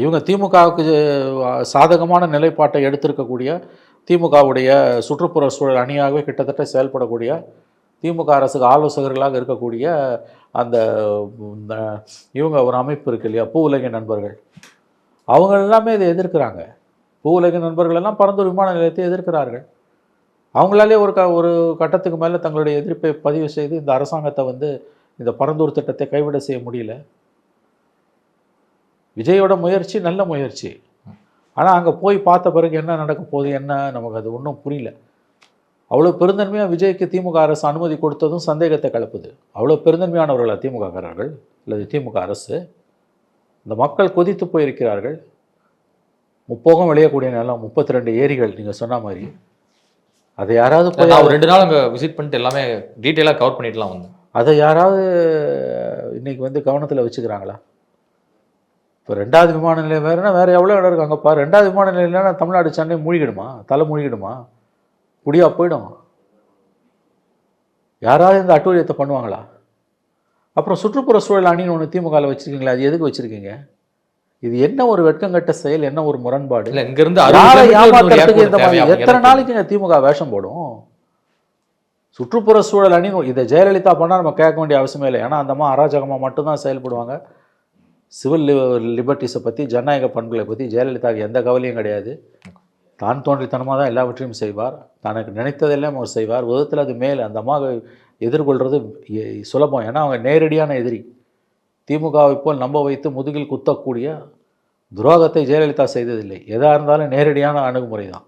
இவங்க திமுகவுக்கு சாதகமான நிலைப்பாட்டை எடுத்திருக்கக்கூடிய திமுகவுடைய சுற்றுப்புற சூழல் அணியாகவே கிட்டத்தட்ட செயல்படக்கூடிய திமுக அரசுக்கு ஆலோசகர்களாக இருக்கக்கூடிய அந்த இவங்க ஒரு அமைப்பு இருக்கு இல்லையா, பூ உலகின் நண்பர்கள், அவங்க எல்லாமே இதை எதிர்க்கிறாங்க. பூ உலகின் நண்பர்கள் எல்லாம் பரந்தூர் விமான நிலையத்தை எதிர்க்கிறார்கள். அவங்களாலே ஒரு கட்டத்துக்கு மேலே தங்களுடைய எதிர்ப்பை பதிவு செய்து இந்த அரசாங்கத்தை இந்த பரந்தூர் திட்டத்தை கைவிட செய்ய முடியல. விஜயோட முயற்சி நல்ல முயற்சி. ஆனால் அங்கே போய் பார்த்த பிறகு என்ன நடக்க போகுது, என்ன நமக்கு அது ஒன்றும் புரியல. அவ்வளோ பெருந்தன்மையாக விஜய்க்கு திமுக அரசு அனுமதி கொடுத்ததும் சந்தேகத்தை கலப்புது. அவ்வளோ பெருந்தன்மையானவர்களா திமுககாரர்கள் அல்லது திமுக அரசு? இந்த மக்கள் கொதித்து போயிருக்கிறார்கள். முப்போகம் விளையக்கூடிய நிலம், 32 ஏரிகள் நீங்கள் சொன்ன மாதிரி. அதை யாராவது போய் ஒரு 2 நாள் அங்கே விசிட் பண்ணிட்டு எல்லாமே டீட்டெயிலாக கவர் பண்ணிட்டுலாம் வந்தோம். அதை யாராவது இன்னைக்கு கவனத்தில் வச்சுக்கிறாங்களா? இப்போ 2வது விமான நிலையம் வேறுனா வேறு எவ்வளோ இடம் இருக்காங்கப்பா. 2வது விமான நிலையம்னா தமிழ்நாடு சென்னை மூழ்கிடுமா, தலை மூழ்கிடுமா, குடியா போயிடும். யாராவது இந்த அட்டூழியத்தை பண்ணுவாங்களா? அப்புறம் சுற்றுப்புற சூழல் அணின்னு ஒன்று திமுகவில் வச்சுருக்கீங்களா? அது எதுக்கு வச்சுருக்கீங்க? இது என்ன ஒரு வெட்கங்கட்ட செயல், என்ன ஒரு முரண்பாடு? இல்லை, இங்கேருந்து ஏமாத்துறதுக்கு இந்த மாதிரி எத்தனை நாளைக்கு திமுக வேஷம் போடும்? சுற்றுப்புற சூழல் அணி இதை ஜெயலலிதா பண்ணால் நம்ம கேட்க வேண்டிய அவசியமே இல்லை. ஏன்னா அந்தம்மா அராஜகமாக மட்டும்தான் செயல்படுவாங்க. சிவில் லிபர்ட்டிஸை பற்றி, ஜனநாயக பண்புகளை பற்றி ஜெயலலிதாவுக்கு எந்த கவலையும் கிடையாது. தான் தோன்றித்தனமாக தான் எல்லாவற்றையும் செய்வார். தனக்கு நினைத்ததெல்லாம் அவர் செய்வார். விதத்தில் அது மேலே அந்த அம்மா எதிர்கொள்வது சுலபம். ஏன்னா அவங்க நேரடியான எதிரி. திமுகவை போல் நம்ப வைத்து முதுகில் குத்தக்கூடிய துரோகத்தை ஜெயலலிதா செய்ததில்லை. எதாக இருந்தாலும் நேரடியான அணுகுமுறை தான்.